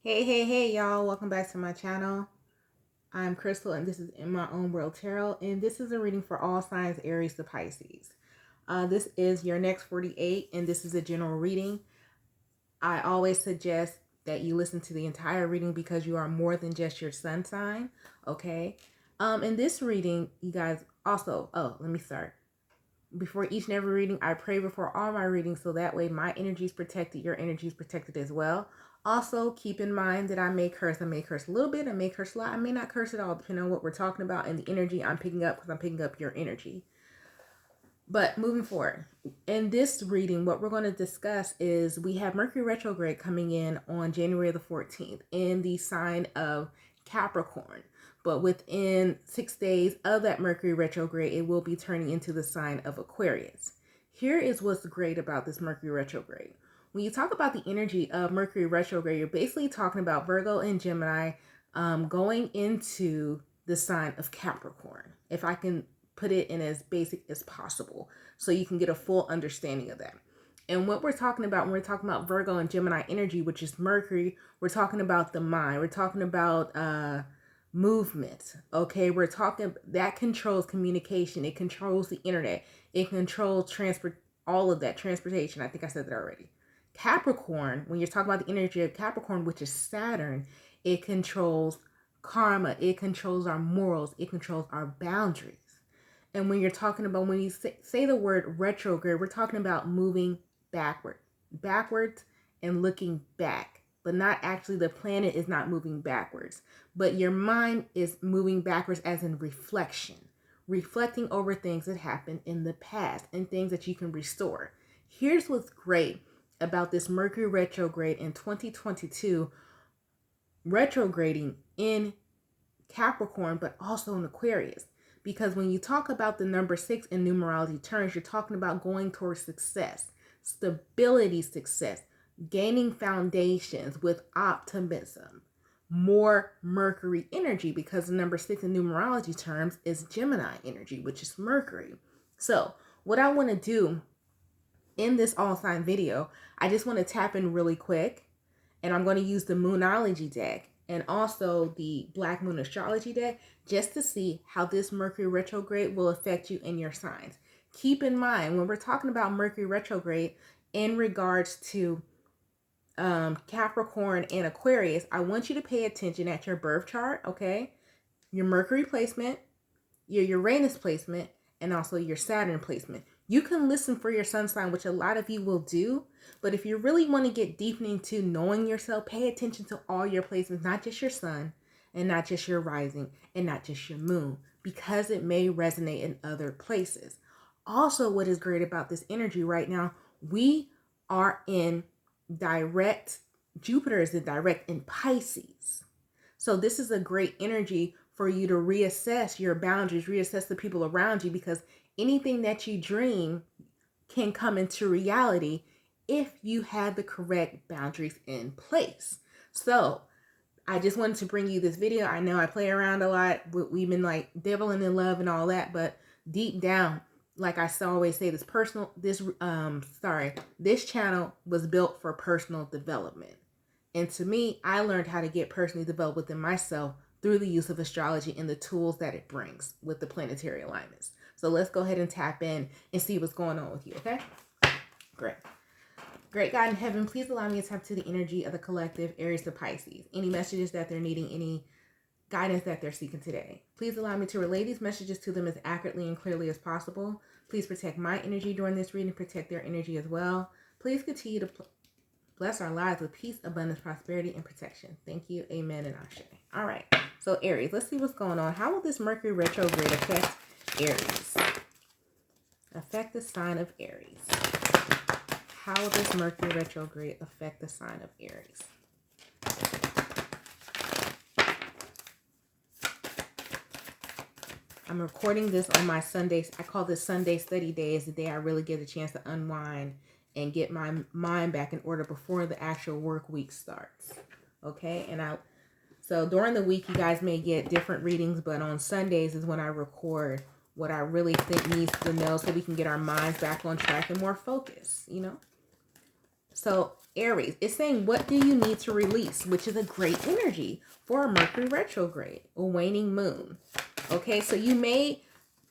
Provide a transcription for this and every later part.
Hey, y'all. Welcome back to my channel. I'm Crystal, and this is In My Own World Tarot, and this is a reading for all signs Aries to Pisces. This is your next 48, and this is a general reading. I always suggest that you listen to the entire reading because you are more than just your sun sign, okay? In this reading, you guys also, let me start. Before each and every reading, I pray before all my readings so that way my energy is protected, your energy is protected as well. Also, keep in mind that I may curse. I may curse a little bit, I may curse a lot, I may not curse at all, depending on what we're talking about and the energy I'm picking up, because I'm picking up your energy. But moving forward, in this reading, what we're going to discuss is we have Mercury Retrograde coming in on January the 14th in the sign of Capricorn. But within 6 days of that Mercury retrograde, it will be turning into the sign of Aquarius. Here is what's great about this Mercury retrograde. When you talk about the energy of Mercury retrograde, you're basically talking about Virgo and Gemini going into the sign of Capricorn. If I can put it in as basic as possible so you can get a full understanding of that. And what we're talking about when we're talking about Virgo and Gemini energy, which is Mercury, we're talking about the mind. We're talking about movement. Okay, we're talking that controls communication. It controls the internet. It controls all of that transportation. I think I said that already. Capricorn, when you're talking about the energy of Capricorn, which is Saturn, it controls karma. It controls our morals. It controls our boundaries. And when you're talking about, when you say the word retrograde, we're talking about moving backwards and looking back. But not actually, the planet is not moving backwards, but your mind is moving backwards as in reflecting over things that happened in the past and things that you can restore. Here's what's great about this Mercury retrograde in 2022, retrograding in Capricorn, but also in Aquarius. Because when you talk about the number 6 in numerology terms, you're talking about going towards success, stability, success, gaining foundations with optimism, more Mercury energy, because the number 6 in numerology terms is Gemini energy, which is Mercury. So what I want to do in this all sign video, I just want to tap in really quick, and I'm going to use the Moonology deck and also the Black Moon Astrology deck just to see how this Mercury retrograde will affect you in your signs. Keep in mind, when we're talking about Mercury retrograde in regards to Capricorn and Aquarius, I want you to pay attention at your birth chart, okay? Your Mercury placement, your Uranus placement, and also your Saturn placement. You can listen for your sun sign, which a lot of you will do, but if you really want to get deep into knowing yourself, pay attention to all your placements, not just your sun, and not just your rising, and not just your moon, because it may resonate in other places. Also, what is great about this energy right now, we are in direct, Jupiter is in direct in Pisces. So this is a great energy for you to reassess your boundaries, reassess the people around you, because anything that you dream can come into reality if you have the correct boundaries in place. So I just wanted to bring you this video. I know I play around a lot. We've been like dabbling in love and all that, but deep down, like I always say, this channel was built for personal development. And to me, I learned how to get personally developed within myself through the use of astrology and the tools that it brings with the planetary alignments. So let's go ahead and tap in and see what's going on with you, okay? Great God in heaven, please allow me to tap to the energy of the collective Aries to Pisces. Any messages that they're needing, any guidance that they're seeking today. Please allow me to relay these messages to them as accurately and clearly as possible. Please protect my energy during this reading, protect their energy as well. Please continue to bless our lives with peace, abundance, prosperity, and protection. Thank you. Amen and Ashe. All right. So Aries, let's see what's going on. How will this Mercury retrograde affect Aries? Affect the sign of Aries. How will this Mercury retrograde affect the sign of Aries? I'm recording this on my Sundays. I call this Sunday study day. Is the day I really get a chance to unwind and get my mind back in order before the actual work week starts. Okay, so during the week you guys may get different readings, but on Sundays is when I record what I really think needs to know so we can get our minds back on track and more focused, you know. So Aries, it's saying, what do you need to release? Which is a great energy for a Mercury retrograde, a waning moon. Okay, so you may,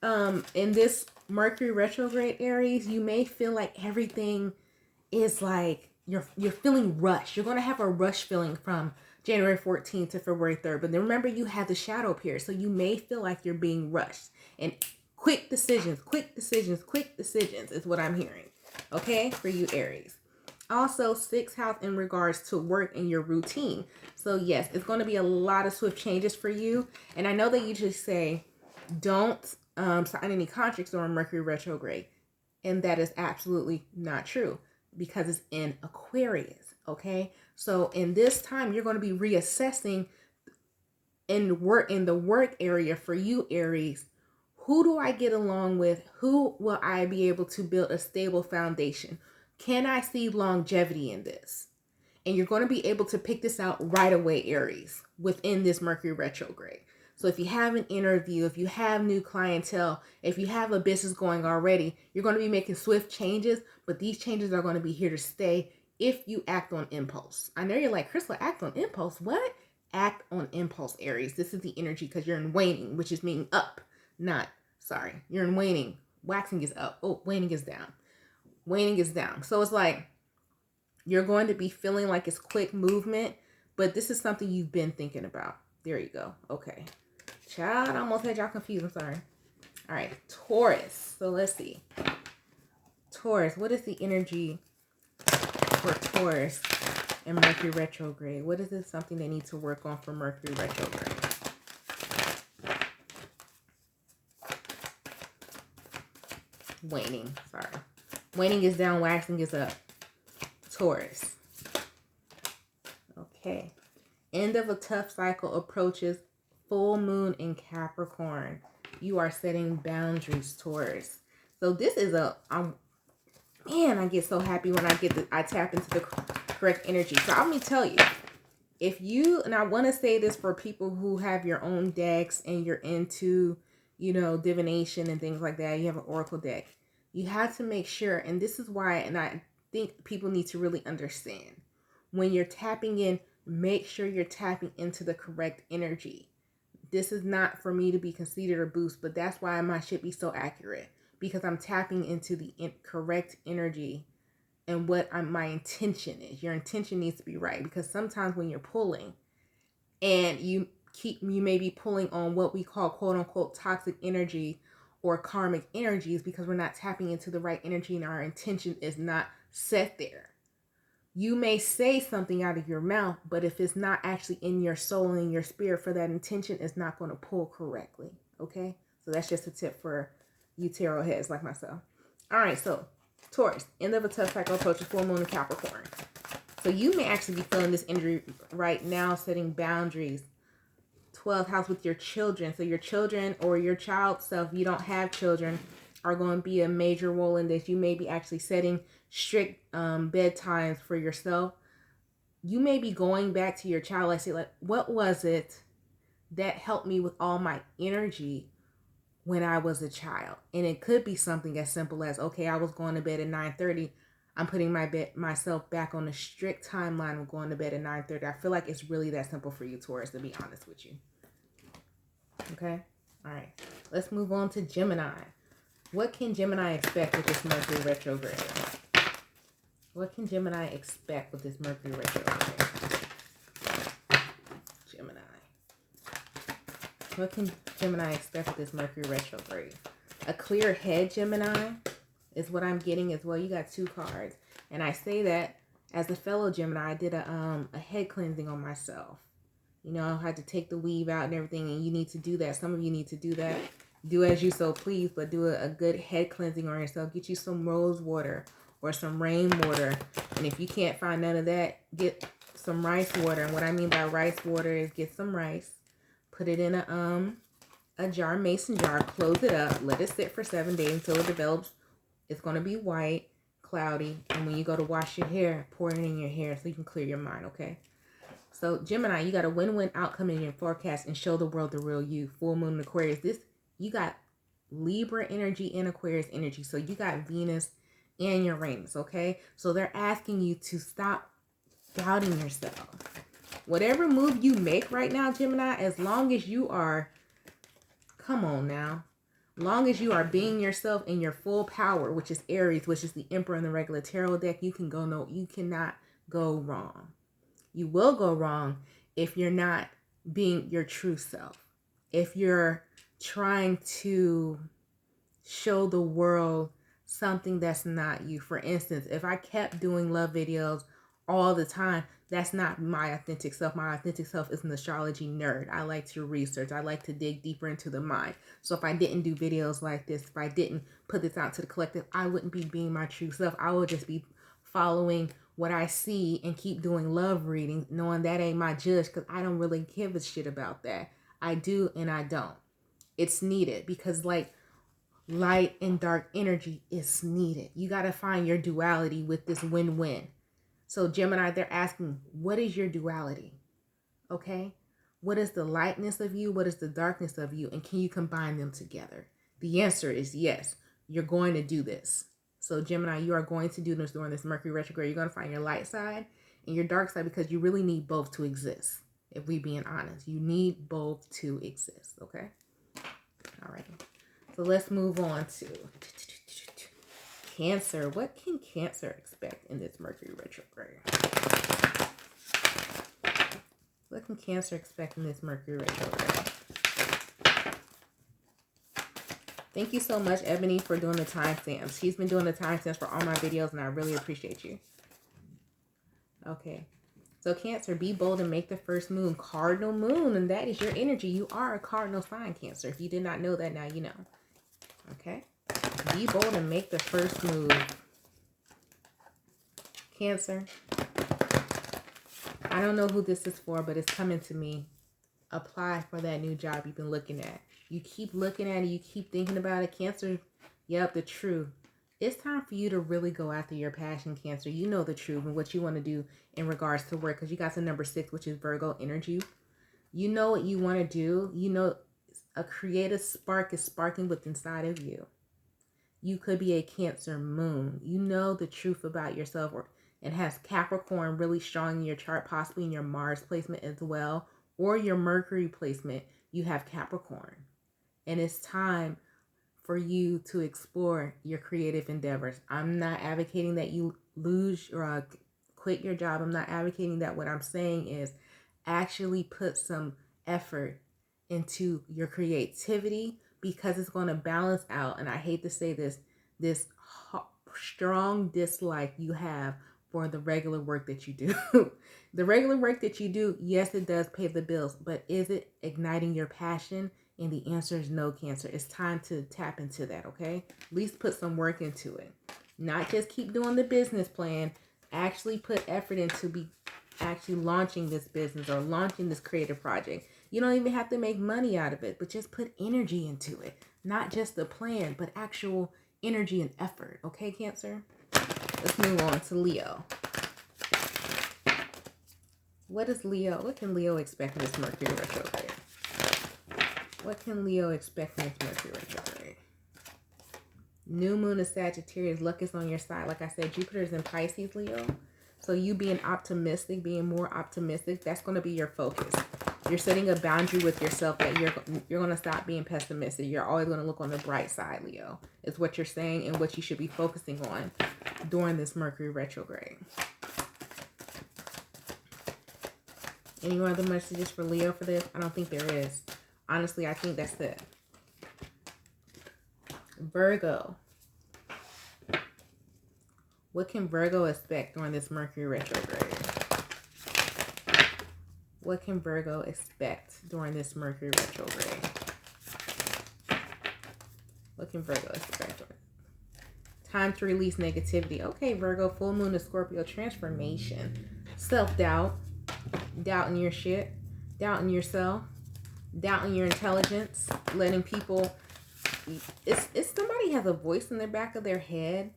in this Mercury retrograde, Aries, you may feel like everything is like, you're feeling rushed. You're going to have a rush feeling from January 14th to February 3rd. But then remember, you have the shadow period. So you may feel like you're being rushed. And quick decisions is what I'm hearing. Okay, for you, Aries. Also, 6th house in regards to work and your routine. So yes, it's going to be a lot of swift changes for you. And I know they usually say, don't sign any contracts during Mercury retrograde. And that is absolutely not true, because it's in Aquarius, okay? So in this time, you're going to be reassessing in the work area for you, Aries. Who do I get along with? Who will I be able to build a stable foundation? Can I see longevity in this? And you're going to be able to pick this out right away, Aries, within this Mercury retrograde. So if you have an interview, if you have new clientele, if you have a business going already, you're going to be making swift changes, but these changes are going to be here to stay if you act on impulse. I know you're like, Crystal, act on impulse? What? Act on impulse, Aries. This is the energy because you're in waning, which is meaning up, you're in waning. Waxing is up. Oh, waning is down. Waning is down. So it's like, you're going to be feeling like it's quick movement, but this is something you've been thinking about. There you go. Okay. Child, I almost had y'all confused. I'm sorry. All right. Taurus. So let's see. Taurus. What is the energy for Taurus and Mercury retrograde? What is this something they need to work on for Mercury retrograde? Waning. Sorry. Waning is down. Waxing is up. Taurus. Okay. End of a tough cycle approaches. Full moon in Capricorn. You are setting boundaries, Taurus. So this is man, I get so happy when I tap into the correct energy. So let me tell you, and I want to say this for people who have your own decks and you're into, divination and things like that. You have an oracle deck. You have to make sure, and this is why, and I think people need to really understand, when you're tapping in, make sure you're tapping into the correct energy. This is not for me to be conceited or boost, but that's why my shit be so accurate, because I'm tapping into the correct energy and what my intention is. Your intention needs to be right, because sometimes when you're pulling and you may be pulling on what we call quote unquote toxic energy or karmic energies, because we're not tapping into the right energy and our intention is not set there. You may say something out of your mouth, but if it's not actually in your soul and in your spirit for that intention, it's not going to pull correctly. Okay? So that's just a tip for you tarot heads like myself. All right, so Taurus, end of a tough cycle approaches full moon in Capricorn. So you may actually be feeling this energy right now, setting boundaries. 12th house with your children. So your children or your child self, you don't have children, are going to be a major role in this. You may be actually setting strict bedtimes for yourself. You may be going back to your child. I say, like, what was it that helped me with all my energy when I was a child? And it could be something as simple as, okay, I was going to bed at 9:30. I'm putting myself back on a strict timeline of going to bed at 9:30. I feel like it's really that simple for you, Taurus, to be honest with you. Okay? All right. Let's move on to Gemini. What can Gemini expect with this Mercury retrograde? What can Gemini expect with this Mercury retrograde? Gemini. What can Gemini expect with this Mercury retrograde? A clear head, Gemini, is what I'm getting as well. You got 2 cards. And I say that as a fellow Gemini. I did a head cleansing on myself. I had to take the weave out and everything. And you need to do that. Some of you need to do that. Do as you so please, but do a good head cleansing on yourself. Get you some rose water or some rainwater. And if you can't find none of that, get some rice water. And what I mean by rice water is get some rice, put it in a jar, mason jar, close it up, let it sit for 7 days until it develops. It's going to be white, cloudy. And when you go to wash your hair, pour it in your hair so you can clear your mind, okay? So Gemini, you got a win-win outcome in your forecast and show the world the real you. Full moon in Aquarius. You got Libra energy and Aquarius energy. So you got Venus and Uranus, okay? So they're asking you to stop doubting yourself. Whatever move you make right now, Gemini, as long as you are, come on now, long as you are being yourself in your full power, which is Aries, which is the Emperor in the regular tarot deck, you cannot go wrong. You will go wrong if you're not being your true self. If you're trying to show the world something that's not you. For instance, if I kept doing love videos all the time, that's not my authentic self. My authentic self is an astrology nerd. I like to research. I like to dig deeper into the mind. So if I didn't do videos like this, if I didn't put this out to the collective, I wouldn't be being my true self. I would just be following what I see and keep doing love readings, knowing that ain't my judge, because I don't really give a shit about that. I do and I don't. It's needed because like light and dark energy is needed. You got to find your duality with this win-win. So Gemini, they're asking, what is your duality? Okay? What is the lightness of you? What is the darkness of you? And can you combine them together? The answer is yes. You're going to do this. So Gemini, you are going to do this during this Mercury retrograde. You're going to find your light side and your dark side because you really need both to exist. If we being honest, you need both to exist. Okay? All right. So let's move on to Cancer. What can Cancer expect in this Mercury retrograde? What can Cancer expect in this Mercury retrograde? Thank you so much, Ebony, for doing the timestamps. She's been doing the timestamps for all my videos, and I really appreciate you. Okay. So Cancer, be bold and make the first move. Cardinal moon, and that is your energy. You are a cardinal sign, Cancer. If you did not know that, now you know. Okay. Be bold and make the first move. Cancer. I don't know who this is for, but it's coming to me. Apply for that new job you've been looking at. You keep looking at it. You keep thinking about it. Cancer, yep, the truth. It's time for you to really go after your passion, Cancer. You know the truth and what you want to do in regards to work, because you got the number 6, which is Virgo energy. You know what you want to do. You know a creative spark is sparking within inside of you. You could be a Cancer moon. You know the truth about yourself, and has Capricorn really strong in your chart, possibly in your Mars placement as well, or your Mercury placement. You have Capricorn. And it's time for you to explore your creative endeavors. I'm not advocating that you lose or quit your job. I'm not advocating that. What I'm saying is actually put some effort into your creativity, because it's going to balance out. And I hate to say this strong dislike you have for the regular work that you do. The regular work that you do, yes, it does pay the bills, but is it igniting your passion? And the answer is no, Cancer. It's time to tap into that, okay? At least put some work into it. Not just keep doing the business plan. Actually put effort into actually launching this business or launching this creative project. You don't even have to make money out of it, but just put energy into it. Not just the plan, but actual energy and effort. Okay, Cancer? Let's move on to Leo. What can Leo expect in this Mercury retrograde? What can Leo expect in this Mercury retrograde? New moon is Sagittarius. Luck is on your side. Like I said, Jupiter is in Pisces, Leo. So you being optimistic, being more optimistic, that's going to be your focus. You're setting a boundary with yourself that you're going to stop being pessimistic. You're always going to look on the bright side, Leo. Is what you're saying and what you should be focusing on during this Mercury retrograde. Any other messages for Leo for this? I don't think there is. Honestly, I think that's it. Virgo. What can Virgo expect during this Mercury retrograde? What can Virgo expect during this Mercury retrograde? What can Virgo expect? Time to release negativity. Okay, Virgo, full moon is Scorpio, transformation. Self-doubt. Doubting your shit. Doubting yourself. Doubting your intelligence. Letting people... It's somebody has a voice in the back of their head.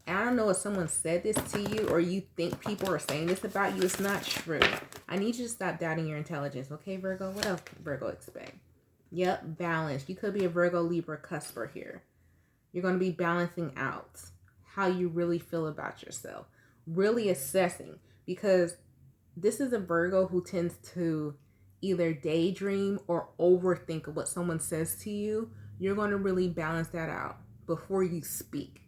I don't know if someone said this to you or you think people are saying this about you. It's not true. I need you to stop doubting your intelligence. Okay, Virgo? What else can Virgo expect? Yep, balance. You could be a Virgo, Libra, cusper here. You're going to be balancing out how you really feel about yourself. Really assessing. Because this is a Virgo who tends to either daydream or overthink of what someone says to you. You're going to really balance that out before you speak.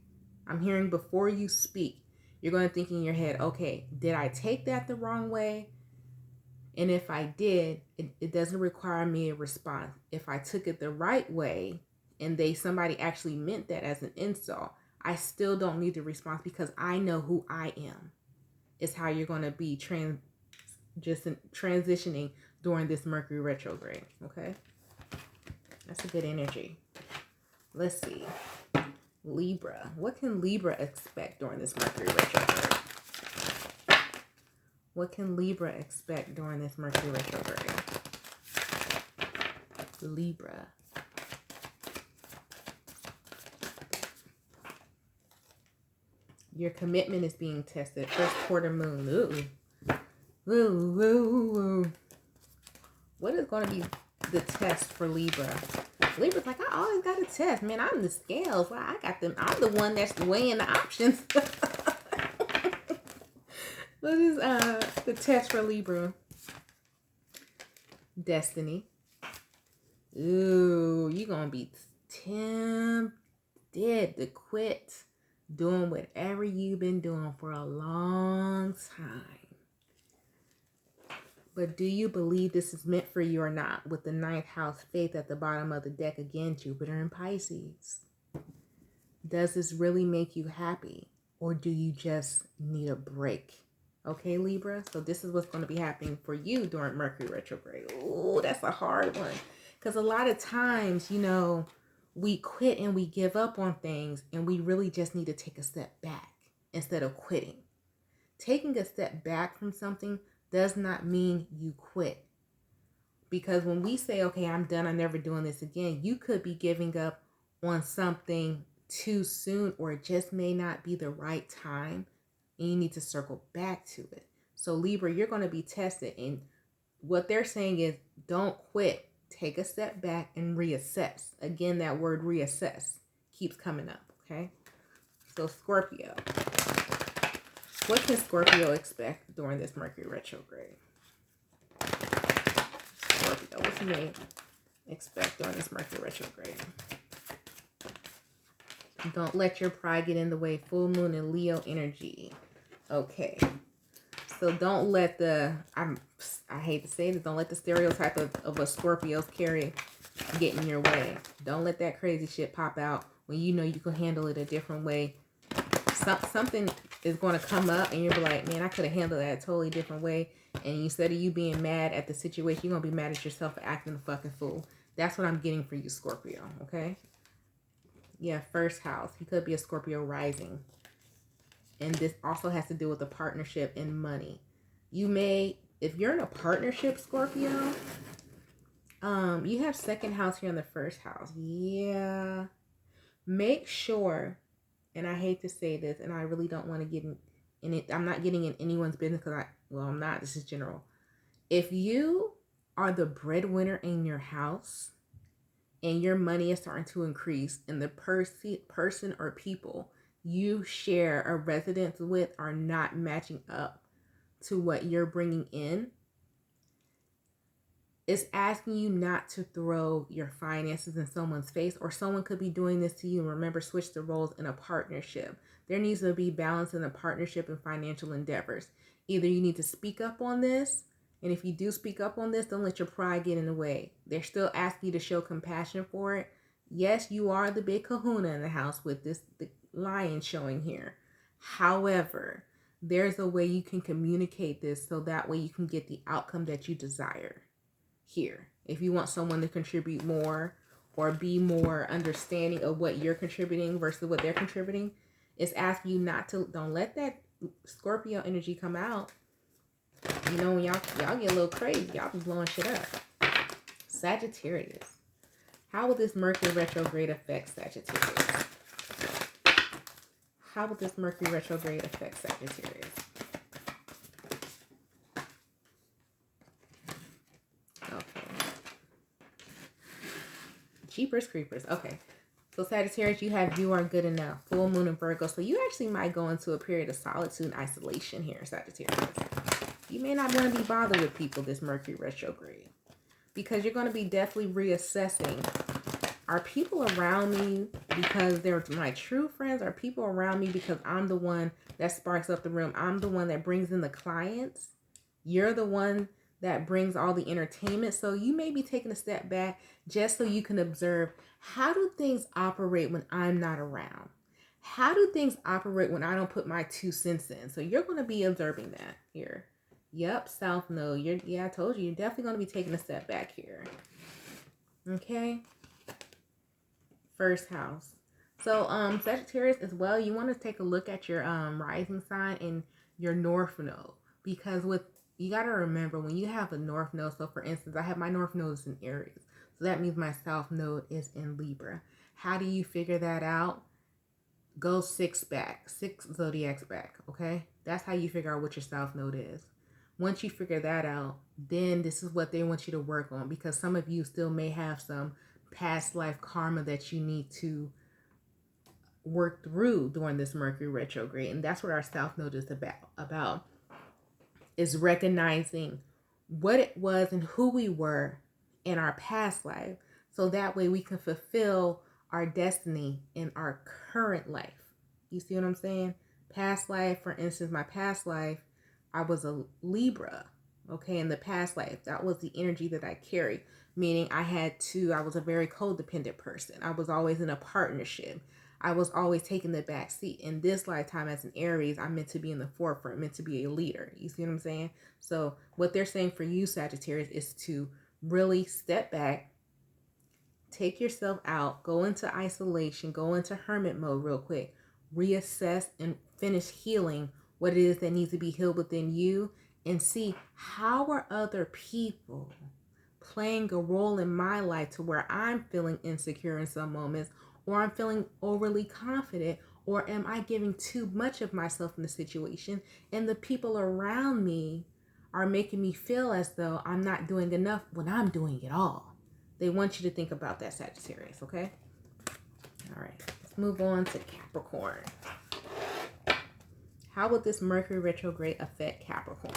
I'm hearing before you speak, you're going to think in your head, okay, did I take that the wrong way? And if I did, it doesn't require me a response. If I took it the right way and somebody actually meant that as an insult, I still don't need the response because I know who I am. Is how you're going to be transitioning during this Mercury retrograde. Okay, that's a good energy. Let's see, Libra. What can Libra expect during this Mercury retrograde? What can Libra expect during this Mercury retrograde? Libra. Your commitment is being tested. First quarter moon. Ooh. Ooh, ooh, ooh. What is going to be the test for Libra? Libra's like, I always got a test. Man, I'm the scales. Well, I got them. I'm the one that's weighing the options. What is the test for Libra? Destiny. Ooh, you're going to be tempted to quit doing whatever you've been doing for a long time. But do you believe this is meant for you or not? With the 9th house, faith at the bottom of the deck, again, Jupiter and Pisces. Does this really make you happy? Or do you just need a break? Okay, Libra? So this is what's going to be happening for you during Mercury retrograde. Ooh, that's a hard one. Because a lot of times, you know, we quit and we give up on things and we really just need to take a step back instead of quitting. Taking a step back from something does not mean you quit. Because when we say, okay, I'm done, I'm never doing this again, you could be giving up on something too soon, or it just may not be the right time and you need to circle back to it. So Libra, you're going to be tested, and what they're saying is don't quit. Take a step back and reassess. Again, that word reassess keeps coming up, okay? So Scorpio. What can Scorpio expect during this Mercury retrograde? Scorpio, what can they expect during this Mercury retrograde? Don't let your pride get in the way. Full moon and Leo energy. Okay. So don't let I hate to say this, don't let the stereotype of a Scorpio's carry get in your way. Don't let that crazy shit pop out when you know you can handle it a different way. Something is going to come up and you'll be like, man, I could have handled that a totally different way. And instead of you being mad at the situation, you're going to be mad at yourself for acting a fucking fool. That's what I'm getting for you, Scorpio, okay? Yeah, first house. He could be a Scorpio rising. And this also has to do with a partnership and money. You may, if you're in a partnership, Scorpio, you have second house here in the first house. Yeah. Make sure, and I hate to say this, and I really don't want to get in it. I'm not getting in anyone's business because I'm not. This is general. If you are the breadwinner in your house and your money is starting to increase and the person or people you share a residence with are not matching up to what you're bringing in, it's asking you not to throw your finances in someone's face, or someone could be doing this to you. And remember, switch the roles in a partnership. There needs to be balance in a partnership and financial endeavors. Either you need to speak up on this, and if you do speak up on this, don't let your pride get in the way. They're still asking you to show compassion for it. Yes, you are the big kahuna in the house with the lion showing here. However, there's a way you can communicate this so that way you can get the outcome that you desire here. If you want someone to contribute more or be more understanding of what you're contributing versus what they're contributing, it's asking you not to, don't let that Scorpio energy come out. You know, when y'all get a little crazy, y'all be blowing shit up. Sagittarius. How will this Mercury retrograde affect Sagittarius? How will this Mercury retrograde affect Sagittarius? Okay. Jeepers creepers. Okay. So Sagittarius, you are good enough. Full moon in Virgo. So you actually might go into a period of solitude and isolation here, Sagittarius. You may not want to be bothered with people this Mercury retrograde, because you're going to be definitely reassessing. Are people around me because they're my true friends? Are people around me because I'm the one that sparks up the room? I'm the one that brings in the clients. You're the one that brings all the entertainment. So you may be taking a step back just so you can observe, how do things operate when I'm not around? How do things operate when I don't put my 2 cents in? So you're going to be observing that here. Yep, South Node. Yeah, I told you, you're definitely going to be taking a step back here. Okay. First house. So Sagittarius as well, you want to take a look at your rising sign and your North Node, because you got to remember, when you have a North Node, so for instance, I have my North Node is in Aries, so that means my South Node is in Libra. How do you figure that out? Go 6 zodiacs back, okay? That's how you figure out what your South Node is. Once you figure that out, then this is what they want you to work on, because some of you still may have some past life karma that you need to work through during this Mercury retrograde. And that's what our South Node is about is recognizing what it was and who we were in our past life, so that way we can fulfill our destiny in our current life. You see what I'm saying? Past life, for instance, my past life, I was a Libra. Okay, in the past life, that was the energy that I carried, meaning I was a very codependent person. I was always in a partnership. I was always taking the back seat. In this lifetime as an Aries, I'm meant to be in the forefront, meant to be a leader. You see what I'm saying? So what they're saying for you, Sagittarius, is to really step back, take yourself out, go into isolation, go into hermit mode real quick, reassess and finish healing what it is that needs to be healed within you, and see, how are other people playing a role in my life to where I'm feeling insecure in some moments, or I'm feeling overly confident, or am I giving too much of myself in the situation, and the people around me are making me feel as though I'm not doing enough when I'm doing it all. They want you to think about that, Sagittarius, okay? All right, let's move on to Capricorn. How will this Mercury retrograde affect Capricorn?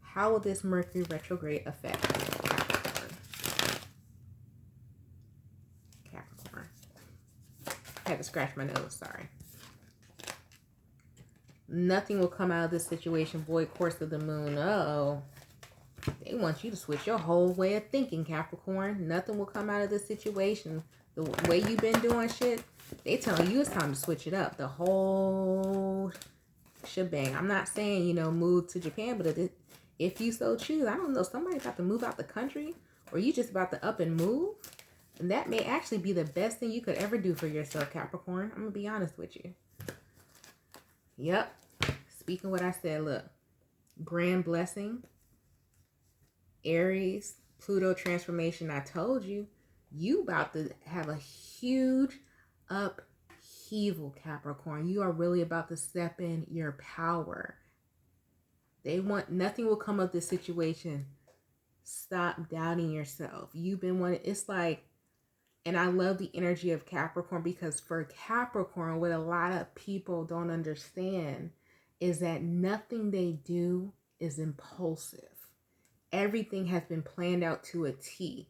How will this Mercury retrograde affect Capricorn? I had to scratch my nose, sorry. Nothing will come out of this situation void. Course of the moon. Uh-oh. They want you to switch your whole way of thinking, Capricorn. Nothing will come out of this situation. The way you've been doing shit, they telling you it's time to switch it up. The whole shebang. I'm not saying, move to Japan, but if you so choose, I don't know, somebody about to move out the country, or you just about to up and move, and that may actually be the best thing you could ever do for yourself, Capricorn. I'm going to be honest with you. Yep. Speaking what I said, look. Grand blessing. Aries, Pluto transformation. I told you, you about to have a huge upheaval, Capricorn. You are really about to step in your power. Nothing will come of this situation. Stop doubting yourself. You've been wanting, it's like, and I love the energy of Capricorn, because for Capricorn, what a lot of people don't understand is that nothing they do is impulsive. Everything has been planned out to a T.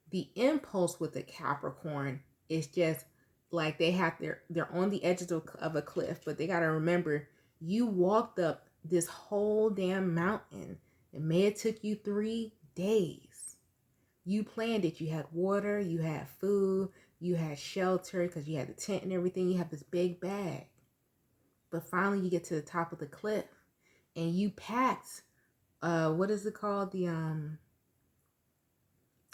The impulse with the Capricorn is just like they're on the edges of a cliff, but they got to remember, you walked up this whole damn mountain. It may have took you 3 days. You planned it. You had water, you had food, you had shelter because you had the tent and everything. You have this big bag. But finally you get to the top of the cliff and you packed what is it called? When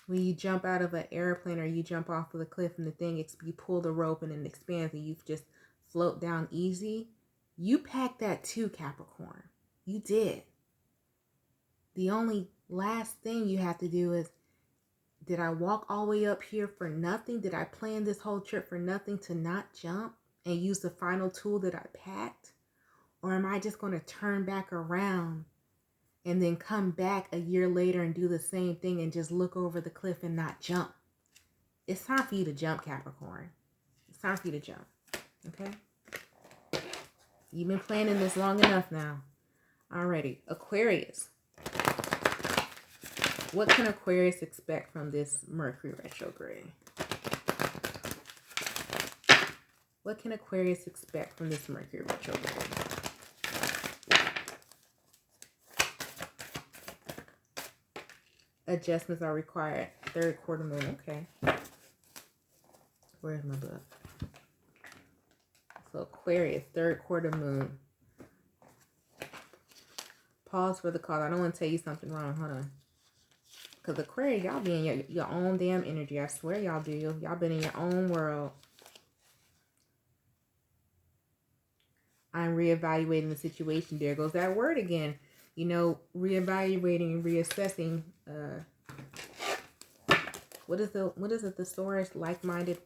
you jump out of an airplane or you jump off of the cliff and the thing, you pull the rope and it expands and you just float down easy. You packed that too, Capricorn. You did. The only last thing you have to do is, did I walk all the way up here for nothing? Did I plan this whole trip for nothing to not jump and use the final tool that I packed? Or am I just going to turn back around and then come back a year later and do the same thing and just look over the cliff and not jump? It's time for you to jump, Capricorn. It's time for you to jump. Okay? You've been planning this long enough now. Alrighty. Aquarius. What can Aquarius expect from this Mercury retrograde? What can Aquarius expect from this Mercury retrograde? Adjustments are required. Third quarter moon. Okay. Where's my book? So Aquarius, third quarter moon. Pause for the call. I don't want to tell you something wrong. Hold on. Because Aquarius, y'all be in your own damn energy. I swear y'all do. Y'all been in your own world. I'm reevaluating the situation. There goes that word again. You know, reevaluating and reassessing. What is it? Thesaurus, like-minded,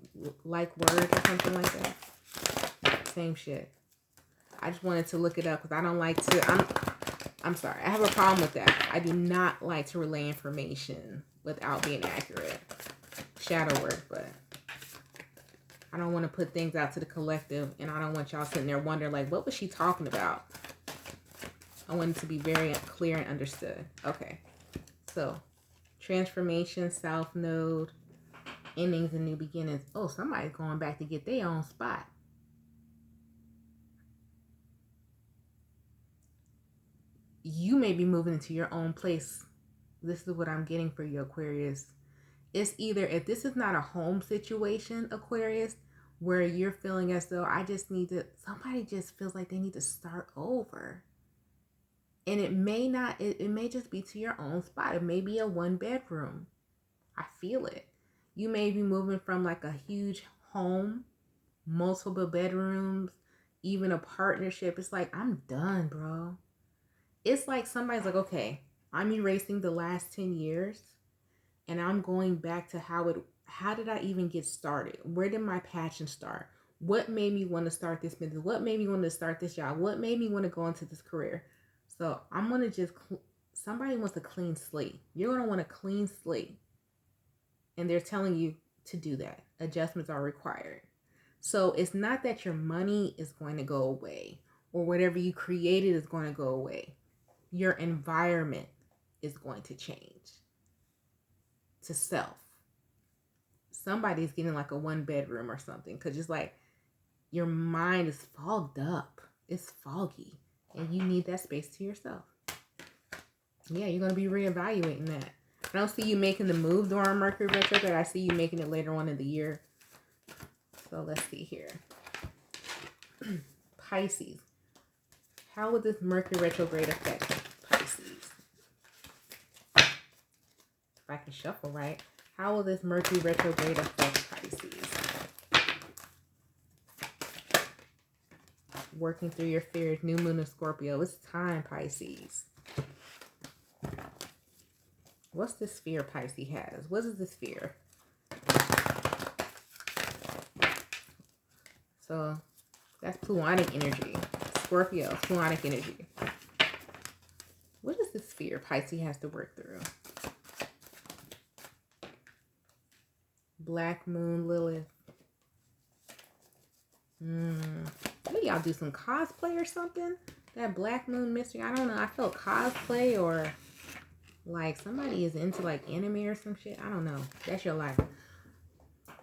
like word or something like that. Same shit. I just wanted to look it up because I don't like to. I'm sorry. I have a problem with that. I do not like to relay information without being accurate. Shadow work, but I don't want to put things out to the collective, and I don't want y'all sitting there wondering, like, what was she talking about? I want it to be very clear and understood. Okay. So, transformation, south node, endings and new beginnings. Oh, somebody's going back to get their own spot. You may be moving into your own place. This is what I'm getting for you, Aquarius. It's either, if this is not a home situation, Aquarius, where you're feeling as though somebody just feels like they need to start over. And it may not, it may just be to your own spot. It may be a 1-bedroom. I feel it. You may be moving from like a huge home, multiple bedrooms, even a partnership. It's like, I'm done, bro. It's like somebody's like, okay, I'm erasing the last 10 years and I'm going back to how did I even get started? Where did my passion start? What made me want to start this business? What made me want to start this job? What made me want to go into this career? So I'm going to just, somebody wants a clean slate. You're going to want a clean slate. And they're telling you to do that. Adjustments are required. So it's not that your money is going to go away or whatever you created is going to go away. Your environment is going to change to self. Somebody's getting like a 1-bedroom or something because it's like your mind is fogged up. It's foggy and you need that space to yourself. Yeah, you're going to be reevaluating that. I don't see you making the move during Mercury retrograde. I see you making it later on in the year. So let's see here. Pisces. How would this Mercury retrograde affect Pisces? If I can shuffle right. How will this Mercury retrograde affect Pisces? Working through your fears. New moon of Scorpio. It's time, Pisces. What's this fear Pisces has? What is this fear? So that's Pluonic energy. Scorpio, Pluonic energy. What is this fear Pisces has to work through? Black Moon, Lilith. Maybe y'all do some cosplay or something? That Black Moon mystery. I don't know. I felt cosplay or like somebody is into like anime or some shit. I don't know. That's your life.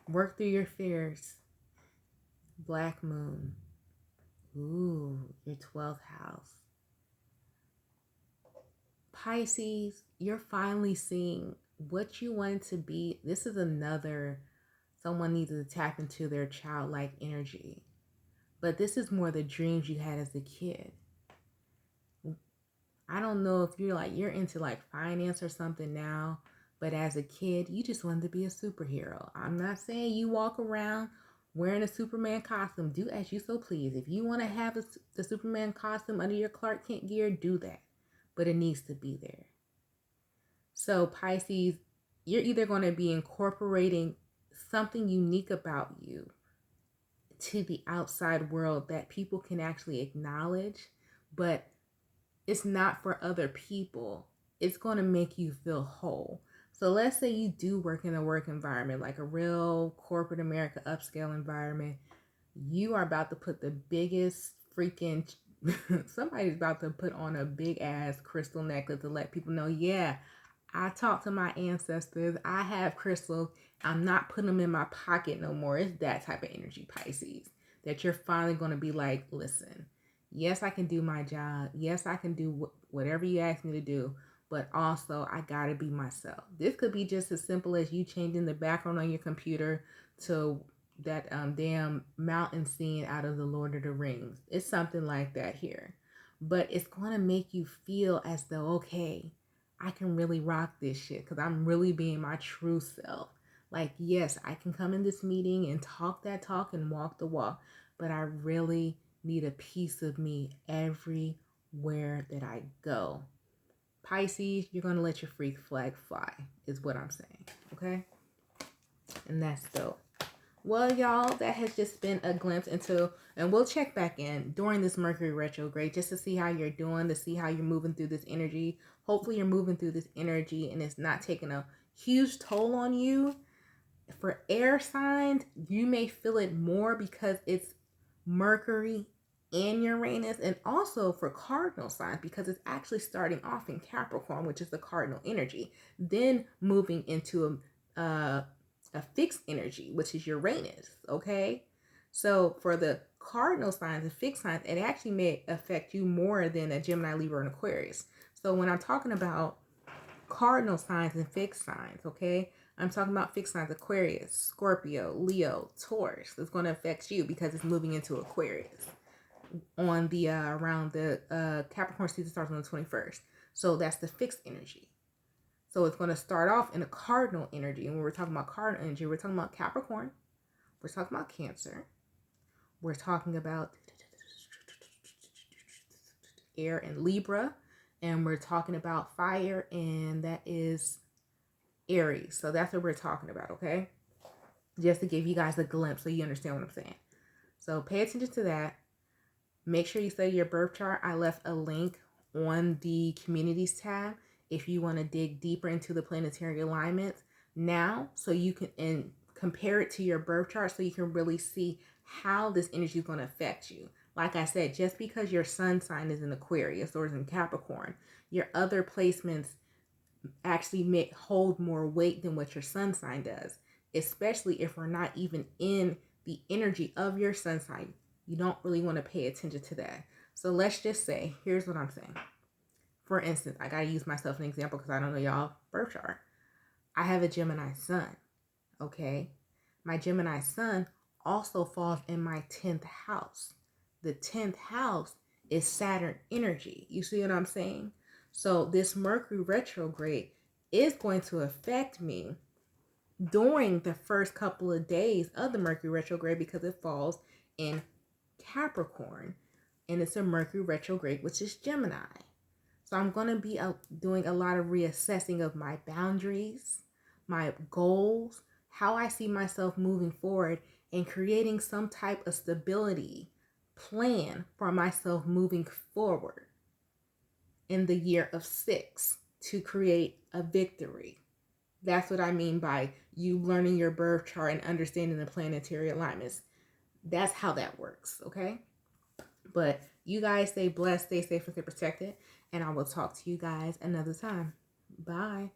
Work through your fears. Black Moon. Ooh, your 12th house. Pisces, you're finally seeing what you wanted to be. This is another, someone needs to tap into their childlike energy. But this is more the dreams you had as a kid. I don't know if you're into like finance or something now, but as a kid, you just wanted to be a superhero. I'm not saying you walk around wearing a Superman costume. Do as you so please. If you want to have the Superman costume under your Clark Kent gear, do that. But it needs to be there. So Pisces, you're either going to be incorporating something unique about you to the outside world that people can actually acknowledge, but it's not for other people. It's going to make you feel whole. So let's say you do work in a work environment, like a real corporate America upscale environment. You are about to put the biggest freaking somebody's about to put on a big ass crystal necklace to let people know, yeah, I talk to my ancestors. I have crystals. I'm not putting them in my pocket no more. It's that type of energy, Pisces, that you're finally going to be like, listen, yes, I can do my job. Yes, I can do whatever you ask me to do. But also, I got to be myself. This could be just as simple as you changing the background on your computer to that damn mountain scene out of the Lord of the Rings. It's something like that here. But it's going to make you feel as though, okay, I can really rock this shit because I'm really being my true self. Like, yes, I can come in this meeting and talk that talk and walk the walk, but I really need a piece of me everywhere that I go. Pisces, you're going to let your freak flag fly, is what I'm saying, okay? And that's dope. Well, y'all, that has just been a glimpse into, and we'll check back in during this Mercury retrograde just to see how you're doing, to see how you're moving through this energy. Hopefully you're moving through this energy and it's not taking a huge toll on you. For air signs, you may feel it more because it's Mercury and Uranus, and also for cardinal signs because it's actually starting off in Capricorn, which is the cardinal energy, then moving into a fixed energy, which is Uranus, okay? So for the cardinal signs and fixed signs, it actually may affect you more than a Gemini, Libra, and Aquarius. So when I'm talking about cardinal signs and fixed signs, okay, I'm talking about fixed signs: Aquarius, Scorpio, Leo, Taurus. It's going to affect you because it's moving into Aquarius on the around the Capricorn season starts on the 21st. So that's the fixed energy. So it's going to start off in a cardinal energy. And when we're talking about cardinal energy, we're talking about Capricorn, we're talking about Cancer, we're talking about air and Libra, and we're talking about fire, and that is Aries. So that's what we're talking about, okay? Just to give you guys a glimpse so you understand what I'm saying. So pay attention to that. Make sure you study your birth chart. I left a link on the communities tab if you want to dig deeper into the planetary alignments now, so you can compare it to your birth chart so you can really see how this energy is going to affect you. Like I said, just because your sun sign is in Aquarius or is in Capricorn, your other placements actually may hold more weight than what your sun sign does, especially if we're not even in the energy of your sun sign. You don't really want to pay attention to that. So let's just say, here's what I'm saying. For instance, I got to use myself as an example because I don't know y'all birth chart. I have a Gemini sun, okay? My Gemini sun also falls in my 10th house. The 10th house is Saturn energy. You see what I'm saying? So this Mercury retrograde is going to affect me during the first couple of days of the Mercury retrograde because it falls in Capricorn and it's a Mercury retrograde, which is Gemini. So I'm going to be doing a lot of reassessing of my boundaries, my goals, how I see myself moving forward, and creating some type of stability plan for myself moving forward in the year of 6 to create a victory. That's what I mean by you learning your birth chart and understanding the planetary alignments. That's how that works, okay? But you guys stay blessed, stay safe, and stay protected. And I will talk to you guys another time. Bye.